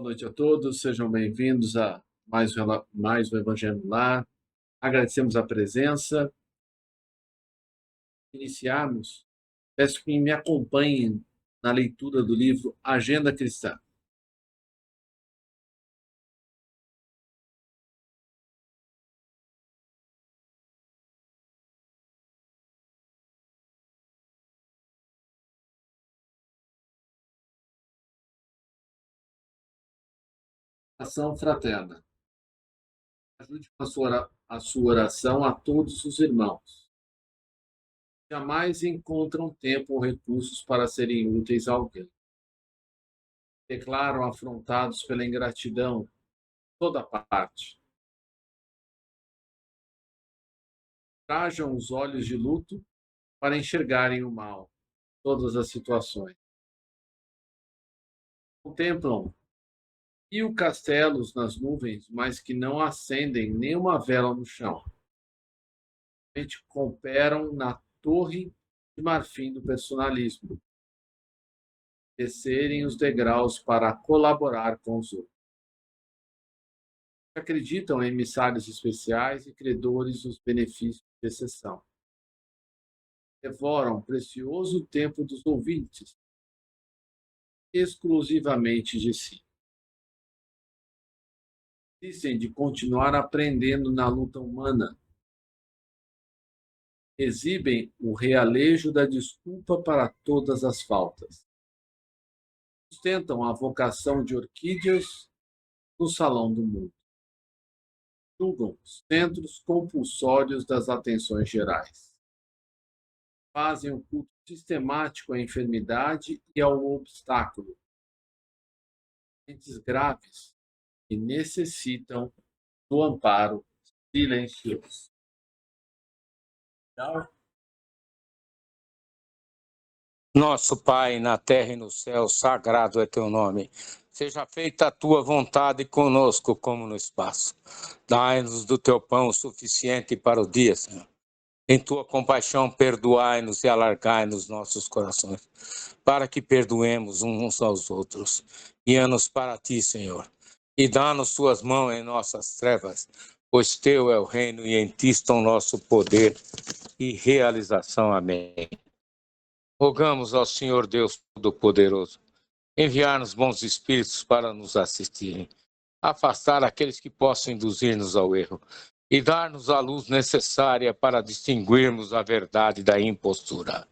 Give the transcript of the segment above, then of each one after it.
Noite a todos, sejam bem-vindos a mais um Evangelho no Lar. Agradecemos a presença. Iniciarmos, peço que me acompanhem na leitura do livro Agenda Cristã. Ação fraterna. Ajude com a sua oração a todos os irmãos. Jamais encontram tempo ou recursos para serem úteis a alguém. Declaram afrontados pela ingratidão de toda parte. Trajam os olhos de luto para enxergarem o mal, todas as situações. Contemplam castelos nas nuvens, mas que não acendem nenhuma vela no chão. Cooperam na torre de marfim do personalismo. Descerem os degraus para colaborar com os outros. Acreditam em emissários especiais e credores dos benefícios de exceção. Devoram o precioso tempo dos ouvintes, exclusivamente de si. Insistem de continuar aprendendo na luta humana. Exibem o realejo da desculpa para todas as faltas. Sustentam a vocação de orquídeas no salão do mundo. Julgam centros compulsórios das atenções gerais. Fazem um culto sistemático à enfermidade e ao obstáculo. Doentes graves que necessitam do amparo silencioso. Nosso Pai, na terra e no céu, sagrado é teu nome. Seja feita a tua vontade conosco como no espaço. Dai-nos do teu pão suficiente para o dia, Senhor. Em tua compaixão, perdoai-nos e alargai-nos nossos corações, para que perdoemos uns aos outros. Guia-nos para ti, Senhor, e dá-nos tuas mãos em nossas trevas, pois teu é o reino e em ti está o nosso poder e realização. Amém. Rogamos ao Senhor Deus Todo-Poderoso enviar-nos bons espíritos para nos assistirem, afastar aqueles que possam induzir-nos ao erro e dar-nos a luz necessária para distinguirmos a verdade da impostura.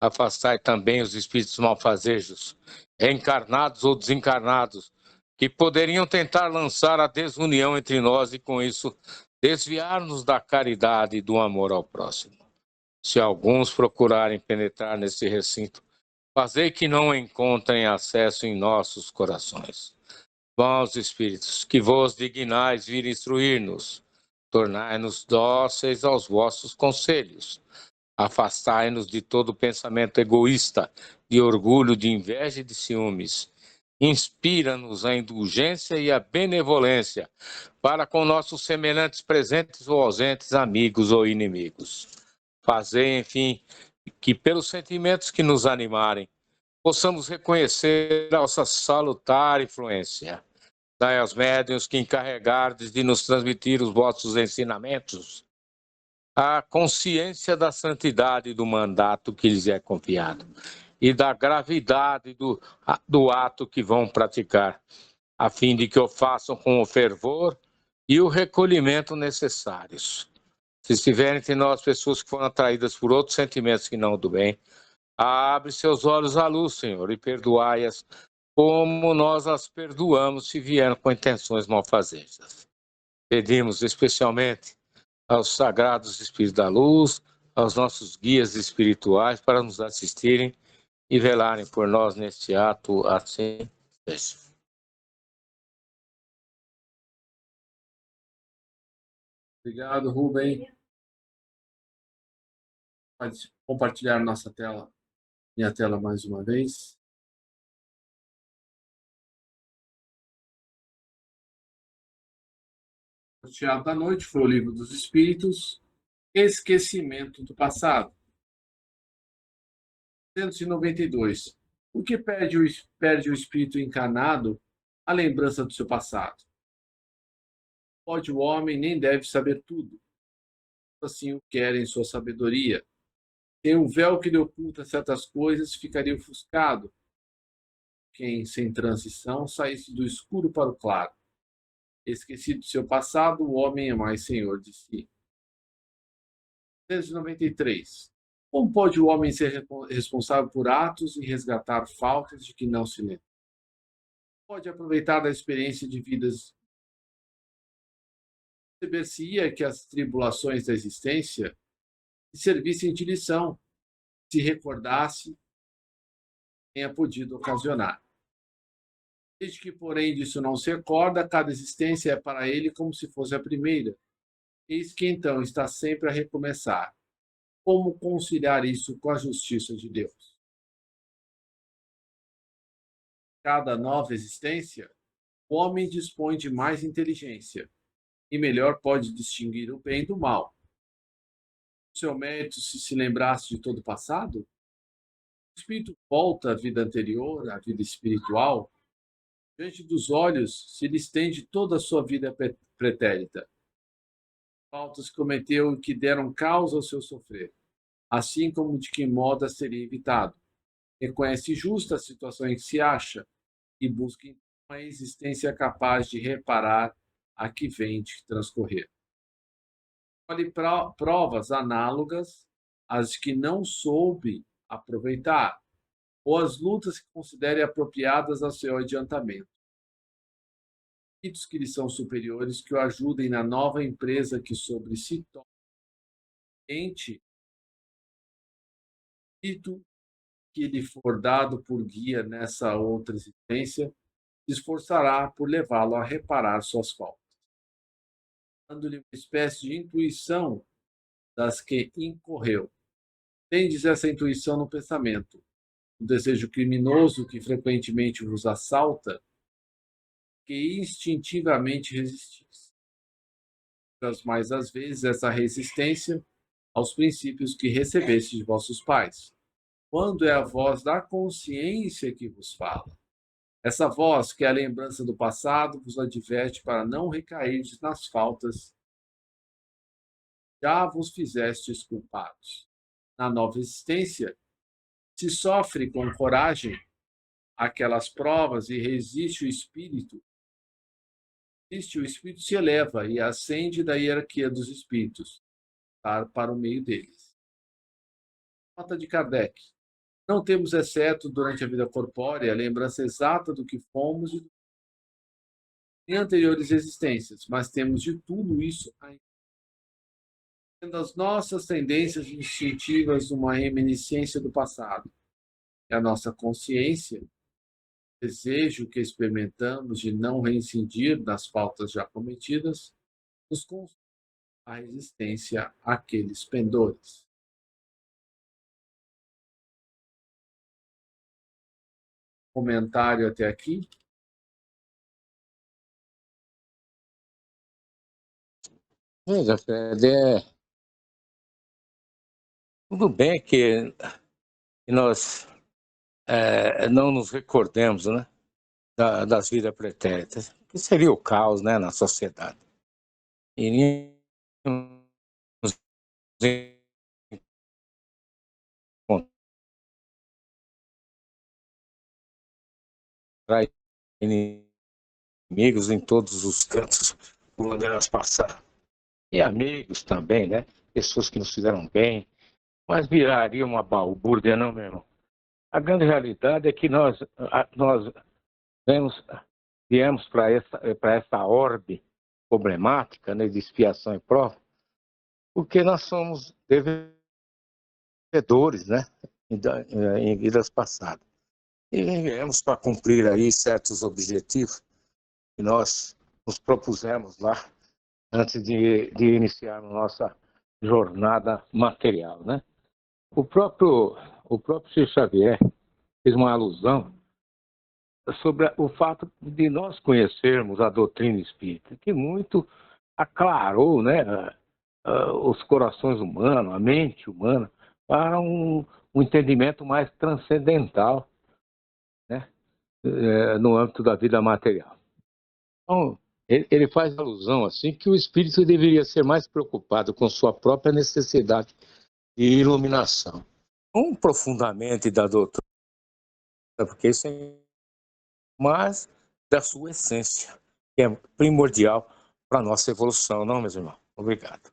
Afastai também os espíritos malfazejos, encarnados ou desencarnados, que poderiam tentar lançar a desunião entre nós e, com isso, desviar-nos da caridade e do amor ao próximo. Se alguns procurarem penetrar nesse recinto, fazei que não encontrem acesso em nossos corações. Vós, Espíritos, que vos dignais vir instruir-nos, tornai-nos dóceis aos vossos conselhos. Afastai-nos de todo pensamento egoísta, de orgulho, de inveja e de ciúmes. Inspira-nos a indulgência e a benevolência para com nossos semelhantes presentes ou ausentes, amigos ou inimigos. Fazei, enfim, que pelos sentimentos que nos animarem, possamos reconhecer a vossa salutar influência. Dai aos médiuns que encarregardes de nos transmitir os vossos ensinamentos a consciência da santidade do mandato que lhes é confiado e da gravidade do ato que vão praticar, a fim de que o façam com o fervor e o recolhimento necessários. Se estiverem entre nós pessoas que foram atraídas por outros sentimentos que não o do bem, abre seus olhos à luz, Senhor, e perdoai-as como nós as perdoamos se vieram com intenções malfazejas. Pedimos especialmente aos sagrados Espíritos da Luz, aos nossos guias espirituais para nos assistirem e velarem por nós neste ato, assim seja. Obrigado, Rubem. Pode compartilhar minha tela mais uma vez. O Teatro da Noite foi o Livro dos Espíritos, Esquecimento do Passado. 192. O que perde o espírito encarnado a lembrança do seu passado. Pode o homem nem deve saber tudo, assim o quer em sua sabedoria. Tem um véu que lhe oculta certas coisas, ficaria ofuscado. Quem, sem transição, saísse do escuro para o claro. Esquecido de seu passado, o homem é mais senhor de si. 393. Como pode o homem ser responsável por atos e resgatar faltas de que não se lembra? Pode aproveitar da experiência de vidas. Perceber-se-ia que as tribulações da existência lhe servissem de lição, se recordasse, tenha podido ocasionar. Desde que, porém, disso não se recorda, cada existência é para ele como se fosse a primeira. Eis que então está sempre a recomeçar. Como conciliar isso com a justiça de Deus? Cada nova existência, o homem dispõe de mais inteligência e melhor pode distinguir o bem do mal. O seu mérito se lembrasse de todo o passado? O espírito volta à vida anterior, à vida espiritual. Diante dos olhos se lhe estende toda a sua vida pretérita. Faltas que cometeu e que deram causa ao seu sofrer, assim como de que modo seria evitado. Reconhece justa a situação em que se acha e busca então uma existência capaz de reparar a que vem de transcorrer. Olhe provas análogas às que não soube aproveitar, ou as lutas que considere apropriadas ao seu adiantamento. Espíritos que lhe são superiores que o ajudem na nova empresa que sobre si toma. Ente, espírito que lhe for dado por guia nessa outra existência, se esforçará por levá-lo a reparar suas faltas, dando-lhe uma espécie de intuição das que incorreu. Tendes essa intuição no pensamento, o desejo criminoso que frequentemente vos assalta, que instintivamente resistis. Mais às vezes essa resistência aos princípios que recebeste de vossos pais, quando é a voz da consciência que vos fala. Essa voz, que é a lembrança do passado, vos adverte para não recairdes nas faltas que já vos fizestes culpados. Na nova existência, se sofre com coragem aquelas provas e resiste o espírito se eleva e ascende da hierarquia dos espíritos para o meio deles. Nota de Kardec. Não temos, exceto durante a vida corpórea, a lembrança exata do que fomos em anteriores existências, mas temos de tudo isso ainda. Tendo as nossas tendências instintivas uma reminiscência do passado, e a nossa consciência, desejo que experimentamos de não reincidir das faltas já cometidas, nos constrói a resistência àqueles pendores. Comentário até aqui. Veja, Fred, tudo bem que nós não nos recordemos, né, das vidas pretéritas, que seria o caos, né, na sociedade. Iríamos encontrar inimigos em todos os cantos por onde elas passaram. E amigos também, né? Pessoas que nos fizeram bem, mas viraria uma balbúrdia, não mesmo? A grande realidade é que nós viemos para essa orbe problemática, né, de expiação e prova, porque nós somos devedores, né, em vidas passadas. E viemos para cumprir aí certos objetivos que nós nos propusemos lá antes de iniciarmos nossa jornada material, né? O próprio Chico Xavier fez uma alusão sobre o fato de nós conhecermos a doutrina espírita, que muito aclarou, né, os corações humanos, a mente humana, para um entendimento mais transcendental, né? no âmbito da vida material. Então, ele faz alusão assim que o espírito deveria ser mais preocupado com sua própria necessidade de iluminação, não profundamente da doutrina, porque isso é mais da sua essência, que é primordial para a nossa evolução, não, meus irmãos? Obrigado.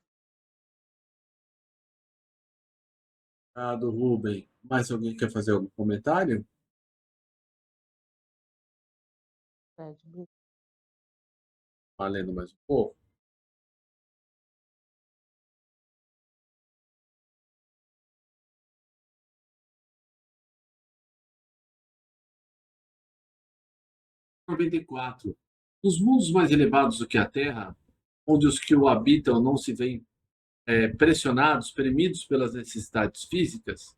Obrigado, Rubem. Mais alguém quer fazer algum comentário? Valendo mais um pouco. (94) Nos mundos mais elevados do que a Terra, onde os que o habitam não se veem pressionados, premidos pelas necessidades físicas,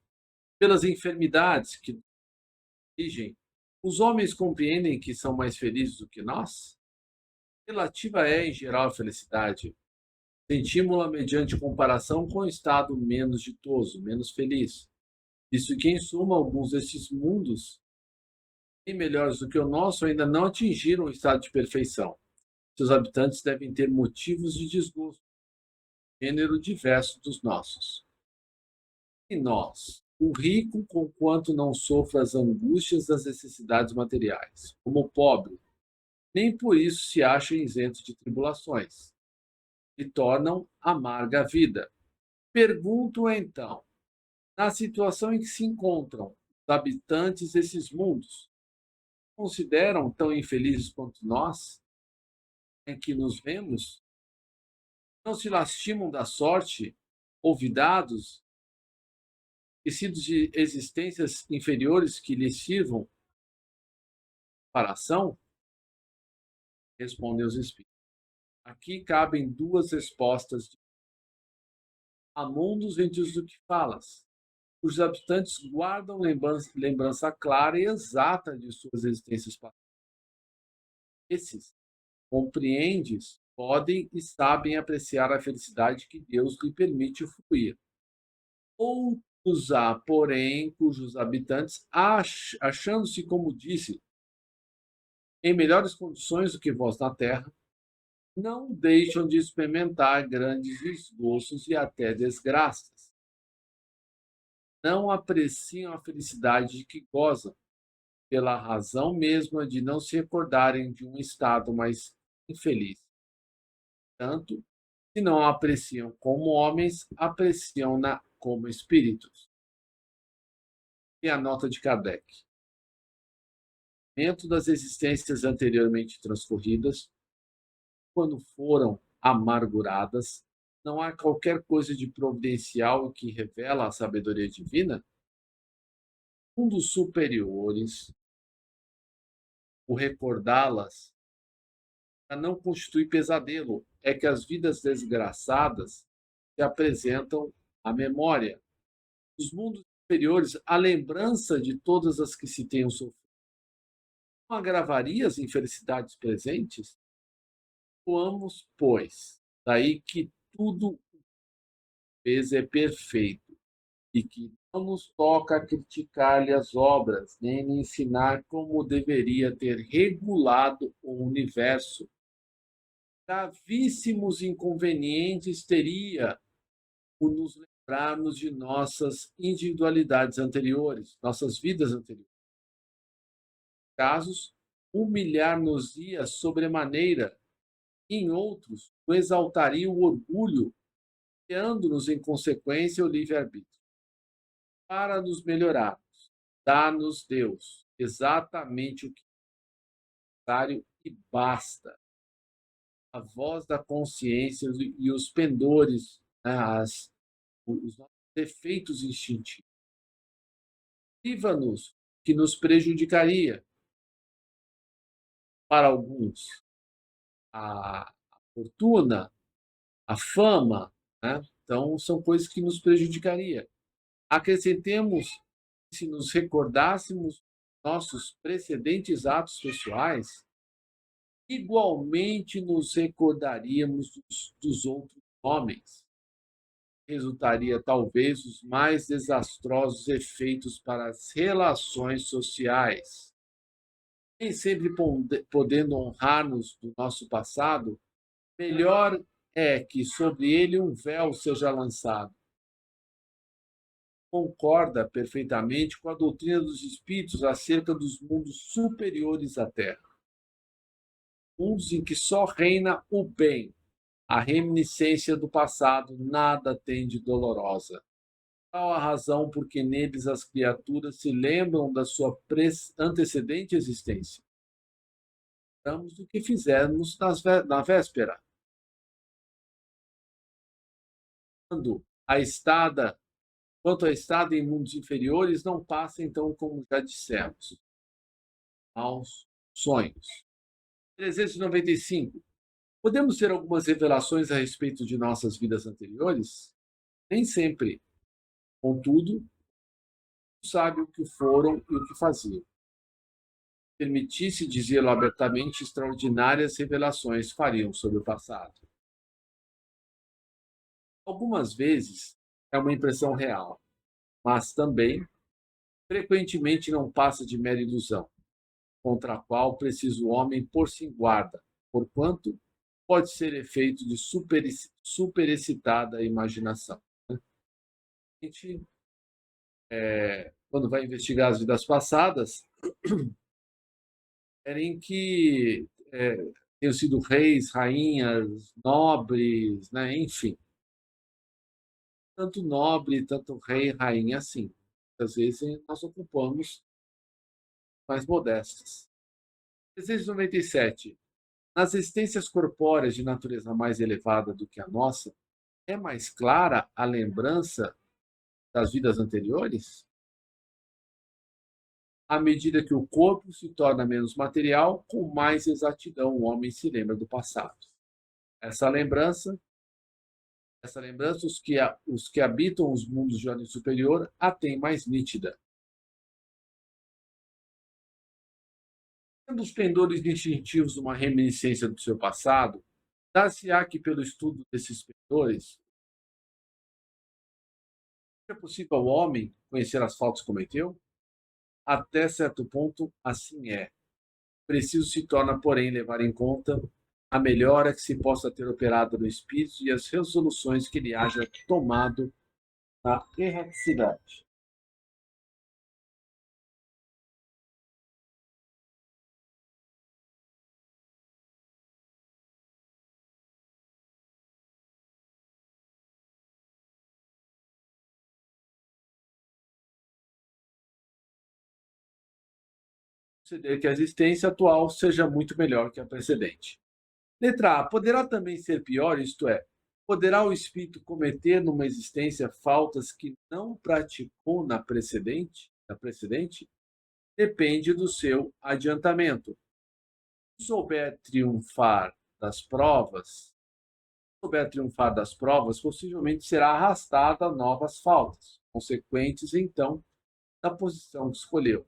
pelas enfermidades que afligem, os homens compreendem que são mais felizes do que nós? Relativa é, em geral, a felicidade. Sentimos-la mediante comparação com o estado menos ditoso, menos feliz. Isso que, em suma, alguns destes mundos, bem melhores do que o nosso, ainda não atingiram o estado de perfeição. Seus habitantes devem ter motivos de desgosto, gênero diverso dos nossos. E nós, o rico, conquanto não sofra as angústias das necessidades materiais, como o pobre, nem por isso se acha isento de tribulações, e tornam amarga a vida. Pergunto então, na situação em que se encontram os habitantes desses mundos, consideram tão infelizes quanto nós, em que nos vemos? Não se lastimam da sorte, olvidados, esquecidos de existências inferiores que lhes sirvam para ação? Respondem os espíritos. Aqui cabem duas respostas. Há mundos entre os do que falas, cujos habitantes guardam lembrança clara e exata de suas existências passadas. Esses, compreendes, podem e sabem apreciar a felicidade que Deus lhe permite fluir. Outros há, porém, cujos habitantes, achando-se, como disse, em melhores condições do que vós na terra, não deixam de experimentar grandes desgostos e até desgraças. Não apreciam a felicidade de que gozam, pela razão mesma de não se recordarem de um estado mais infeliz. Tanto, se não a apreciam como homens, apreciam-na como espíritos. E a nota de Kardec. Dentro das existências anteriormente transcorridas, quando foram amarguradas, não há qualquer coisa de providencial que revela a sabedoria divina? Mundos superiores, o recordá-las não constitui pesadelo, é que as vidas desgraçadas se apresentam à memória. Os mundos superiores, a lembrança de todas as que se tenham sofrido, não agravaria as infelicidades presentes? Vamos, pois, daí que tudo fez é perfeito, e que não nos toca criticar-lhe as obras, nem lhe ensinar como deveria ter regulado o universo. Gravíssimos inconvenientes teria o nos lembrarmos de nossas individualidades anteriores, nossas vidas anteriores. Casos, humilhar-nos-ia sobremaneira, em outros, o exaltaria o orgulho, criando-nos em consequência o livre-arbítrio. Para nos melhorarmos, dá-nos Deus exatamente o que é necessário e basta. A voz da consciência e os pendores, né, os nossos defeitos instintivos. Priva-nos que nos prejudicaria. Para alguns, a fortuna, a fama, né? Então, são coisas que nos prejudicaria. Acrescentemos que, se nos recordássemos nossos precedentes atos pessoais, igualmente nos recordaríamos dos outros homens. Resultaria talvez os mais desastrosos efeitos para as relações sociais. nem sempre podendo honrar-nos do nosso passado, melhor é que sobre ele um véu seja lançado. Concorda perfeitamente com a doutrina dos espíritos acerca dos mundos superiores à Terra, mundos em que só reina o bem, a reminiscência do passado nada tem de dolorosa. Tal a razão porque neles as criaturas se lembram da sua antecedente existência. Lembramos do que fizemos na véspera. Quanto à estada em mundos inferiores, não passa então, como já dissemos, aos sonhos. 395. Podemos ter algumas revelações a respeito de nossas vidas anteriores? Nem sempre. Contudo, sabe o que foram e o que faziam. Permitisse dizê-lo abertamente, extraordinárias revelações fariam sobre o passado. Algumas vezes é uma impressão real, mas também, frequentemente, não passa de mera ilusão, contra a qual precisa o homem pôr-se em guarda, porquanto pode ser efeito de superexcitada imaginação. A gente, quando vai investigar as vidas passadas, querem que tenham sido reis, rainhas, nobres, né? Enfim. Tanto nobre, tanto rei, rainha, assim. Às vezes nós ocupamos mais modestas. 397. Nas existências corpóreas de natureza mais elevada do que a nossa, é mais clara a lembrança das vidas anteriores? À medida que o corpo se torna menos material, com mais exatidão o homem se lembra do passado. Essa lembrança, os que habitam os mundos de ordem superior a têm mais nítida. Sendo os pendores instintivos uma reminiscência do seu passado, dar-se-á que, pelo estudo desses pendores, é possível ao homem conhecer as faltas que cometeu? Até certo ponto, assim é. Preciso se torna, porém, levar em conta a melhora que se possa ter operado no espírito e as resoluções que ele haja tomado na erraticidade. Considerar que a existência atual seja muito melhor que a precedente. Letra A. Poderá também ser pior, isto é, poderá o espírito cometer numa existência faltas que não praticou na precedente? Depende do seu adiantamento. Se souber triunfar das provas, possivelmente será arrastado a novas faltas, consequentes, então, da posição que escolheu.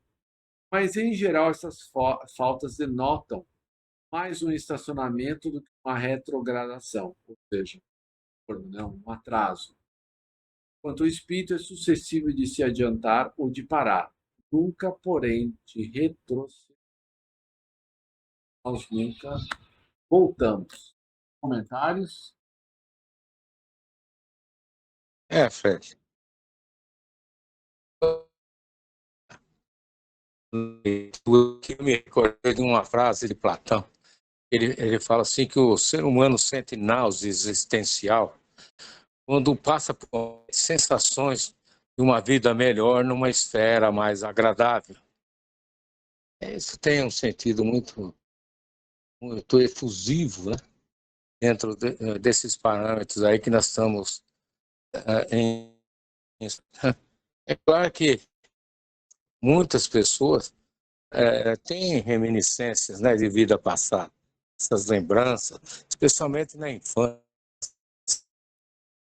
Mas, em geral, essas faltas denotam mais um estacionamento do que uma retrogradação, ou seja, um atraso. Quanto o espírito é suscetível de se adiantar ou de parar, nunca, porém, de retroceder. Nós nunca voltamos. Comentários? Fred. Eu me recordei de uma frase de Platão. Ele fala assim que o ser humano sente náusea existencial quando passa por sensações de uma vida melhor numa esfera mais agradável. Isso tem um sentido muito efusivo, né? Dentro desses parâmetros aí que nós estamos em. É claro que muitas pessoas têm reminiscências, né, de vida passada, essas lembranças, especialmente na infância.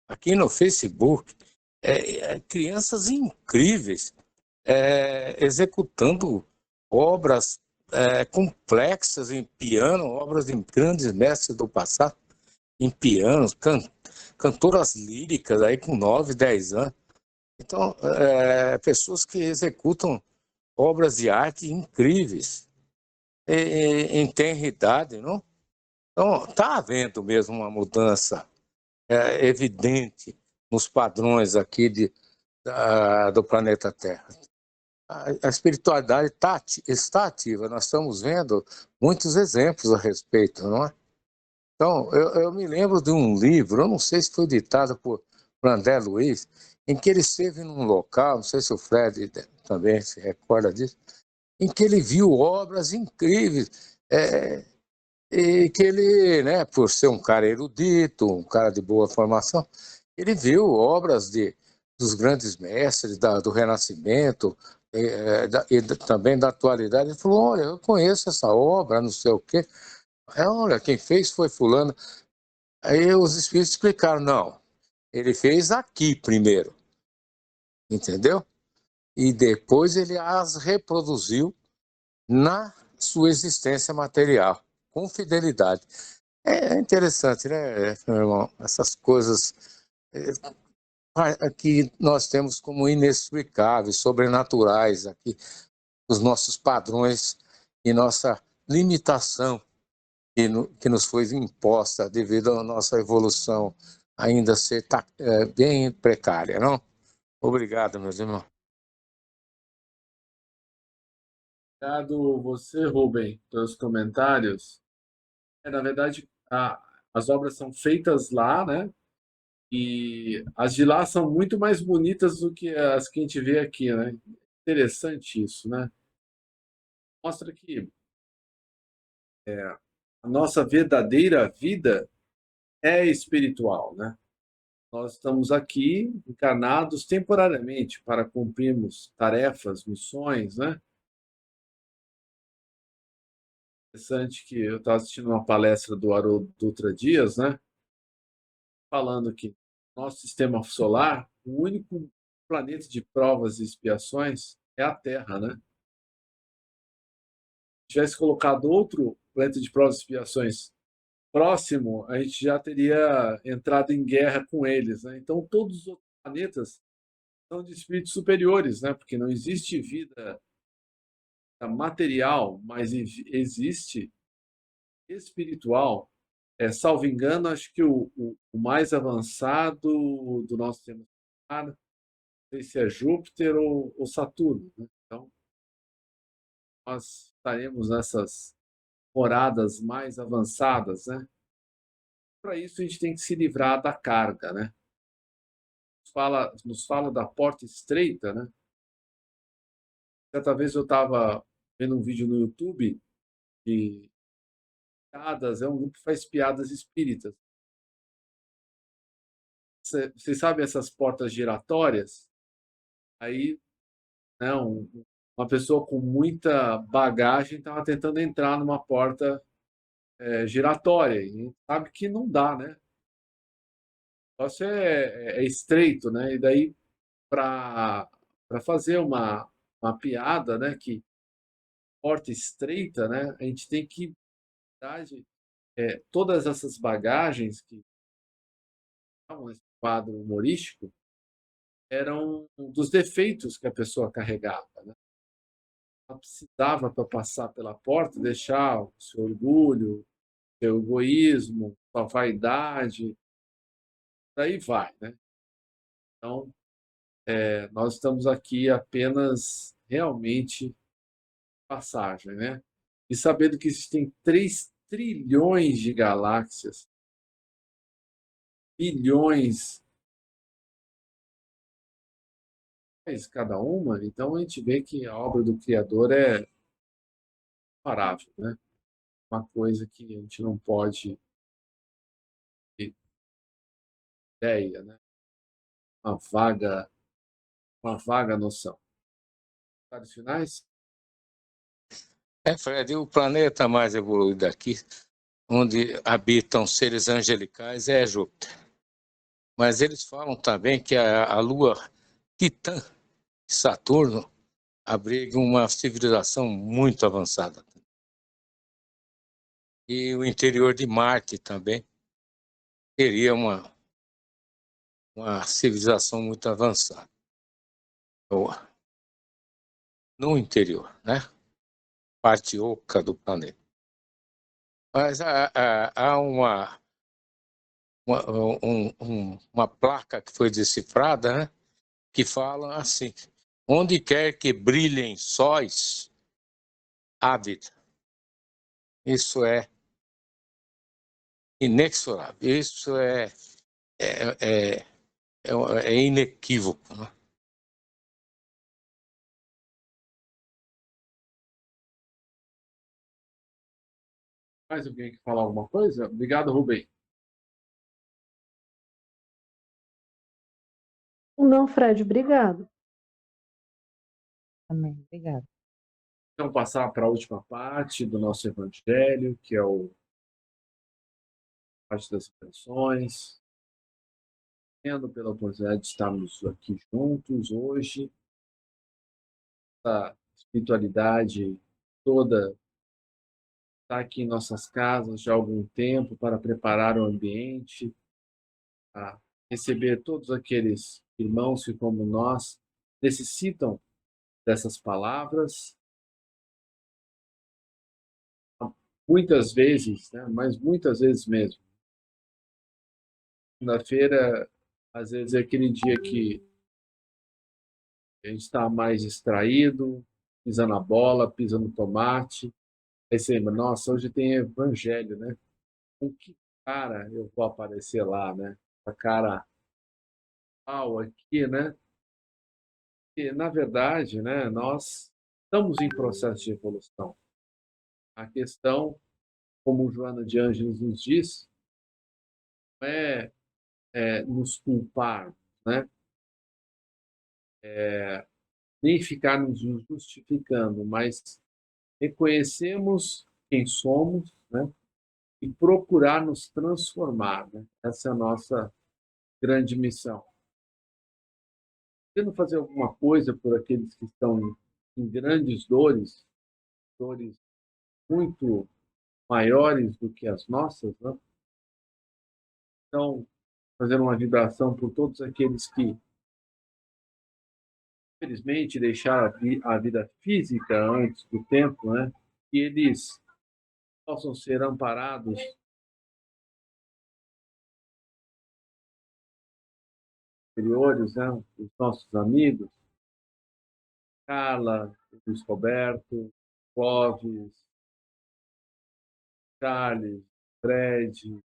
Aqui no Facebook, crianças incríveis executando obras complexas em piano, obras de grandes mestres do passado, em piano, cantoras líricas aí com 9, 10 anos. Então, pessoas que executam obras de arte incríveis. em tenridade, não? Então, está havendo mesmo uma mudança evidente nos padrões aqui do planeta Terra. A espiritualidade está ativa, nós estamos vendo muitos exemplos a respeito, não é? Então, eu me lembro de um livro, eu não sei se foi ditado por André Luiz, em que ele esteve num local, não sei se o Fred também se recorda disso, em que ele viu obras incríveis, e que ele, né, por ser um cara erudito, um cara de boa formação, ele viu obras dos grandes mestres do Renascimento também da atualidade. Ele falou, olha, eu conheço essa obra, não sei o quê. Olha, quem fez foi fulano. Aí os espíritos explicaram, não, ele fez aqui primeiro, entendeu? E depois ele as reproduziu na sua existência material, com fidelidade. É interessante, né, meu irmão? Essas coisas que nós temos como inexplicáveis, sobrenaturais aqui, os nossos padrões e nossa limitação que nos foi imposta devido à nossa evolução ainda ser bem precária, não? Obrigado, meus irmãos. Obrigado você, Rubem, pelos comentários. Na verdade, as obras são feitas lá, né? E as de lá são muito mais bonitas do que as que a gente vê aqui, né? Interessante isso, né? Mostra que a nossa verdadeira vida é espiritual, né? Nós estamos aqui encarnados temporariamente para cumprirmos tarefas, missões, né? Interessante que eu estava assistindo uma palestra do Haroldo Dutra Dias, né? Falando que nosso sistema solar, o único planeta de provas e expiações é a Terra, né? Se tivesse colocado outro planeta de provas e expiações próximo, a gente já teria entrado em guerra com eles, né? Então, todos os outros planetas são de espíritos superiores, né? Porque não existe vida material, mas existe espiritual. Salvo engano, acho que o mais avançado do nosso sistema solar, não sei se é Júpiter ou Saturno, né? Então, nós estaremos nessas moradas mais avançadas, né? Para isso, a gente tem que se livrar da carga, né? Nos fala da porta estreita, né? Certa vez eu estava vendo um vídeo no YouTube de piadas, é um grupo que faz piadas espíritas. Vocês sabem essas portas giratórias? Aí, né, uma pessoa com muita bagagem estava tentando entrar numa porta giratória e sabe que não dá, né? O negócio é estreito, né? E daí, para fazer uma piada, né, que porta estreita, né, a gente tem que, na verdade, todas essas bagagens que estavam nesse quadro humorístico eram dos defeitos que a pessoa carregava, né? Ela precisava, para passar pela porta, deixar o seu orgulho, seu egoísmo, sua vaidade, daí vai, né? Então, nós estamos aqui apenas realmente passagem, né? E sabendo que existem 3 trilhões de galáxias, bilhões cada uma, então a gente vê que a obra do Criador é imparável, né? Uma coisa que a gente não pode ter ideia, né? Uma vaga, uma vaga noção. Comentários finais? Fred, o planeta mais evoluído aqui, onde habitam seres angelicais, é Júpiter. Mas eles falam também que a lua Titã de Saturno abriga uma civilização muito avançada. E o interior de Marte também teria uma civilização muito avançada. No interior, né? parte oca do planeta. Mas há uma placa que foi decifrada, né, que fala assim: onde quer que brilhem sóis, há vida. Isso é inexorável, isso é, é inequívoco. Né? Mais alguém quer falar alguma coisa? Obrigado, Rubem. Não, Fred, obrigado. Amém. Obrigada. Então, passar para a última parte do nosso evangelho, que é o parte das intenções. Tendo pela oportunidade de estarmos aqui juntos hoje, a espiritualidade toda está aqui em nossas casas já há algum tempo para preparar o ambiente, para receber todos aqueles irmãos que, como nós, necessitam dessas palavras. Muitas vezes, né, mas muitas vezes mesmo. Segunda-feira, às vezes, é aquele dia que a gente está mais distraído, pisa na bola, pisa no tomate. Aí você lembra, nossa, hoje tem evangelho, né? Com que cara eu vou aparecer lá, né? A cara pau aqui, né? E, na verdade, né, nós estamos em processo de evolução. A questão, como Joana de Ângeles nos diz, não é nos culpar, né? Nem ficar nos justificando, mas reconhecemos quem somos, né? E procurar nos transformar, né? Essa é a nossa grande missão. Tendo fazer alguma coisa por aqueles que estão em grandes dores, dores muito maiores do que as nossas, né? Então, fazer uma vibração por todos aqueles que, infelizmente, deixaram a vida física antes do tempo, né? Que eles possam ser amparados superiores, né? Os nossos amigos, Carla, Luiz Roberto, Clóvis, Charles, Fred,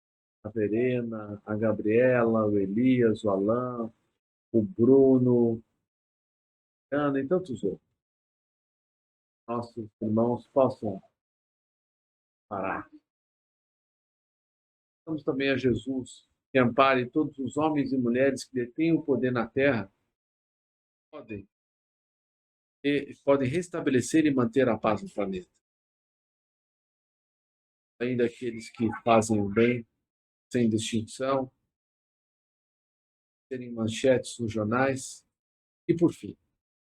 a Verena, a Gabriela, o Elias, o Alain, o Bruno, a Ana e tantos outros. Nossos irmãos possam parar. Vamos também a Jesus, que ampare todos os homens e mulheres que detêm o poder na terra, podem restabelecer e manter a paz no planeta. Ainda aqueles que fazem o bem, sem distinção, terem manchetes nos jornais. E, por fim,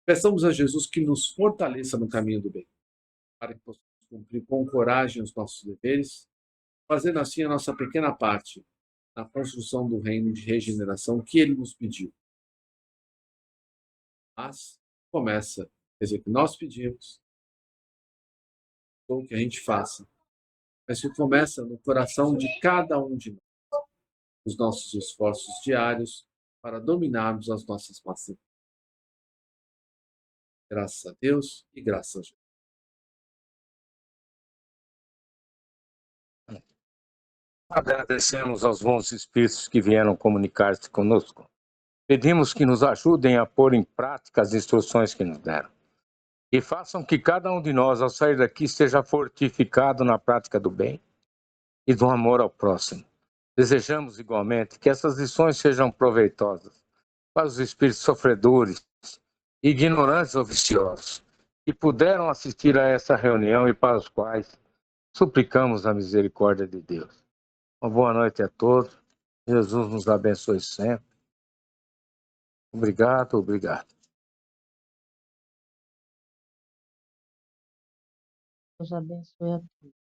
peçamos a Jesus que nos fortaleça no caminho do bem, para que possamos cumprir com coragem os nossos deveres, fazendo assim a nossa pequena parte na construção do reino de regeneração que Ele nos pediu. Mas começa, quer dizer, que nós pedimos, ou que a gente faça, mas que começa no coração de cada um de nós, os nossos esforços diários para dominarmos as nossas massas. Graças a Deus e graças a Jesus. Agradecemos aos bons espíritos que vieram comunicar-se conosco. Pedimos que nos ajudem a pôr em prática as instruções que nos deram. E façam que cada um de nós, ao sair daqui, esteja fortificado na prática do bem e do amor ao próximo. Desejamos, igualmente, que essas lições sejam proveitosas para os espíritos sofredores, ignorantes ou viciosos, que puderam assistir a essa reunião e para os quais suplicamos a misericórdia de Deus. Uma boa noite a todos. Jesus nos abençoe sempre. Obrigado, obrigado. Deus abençoe a todos.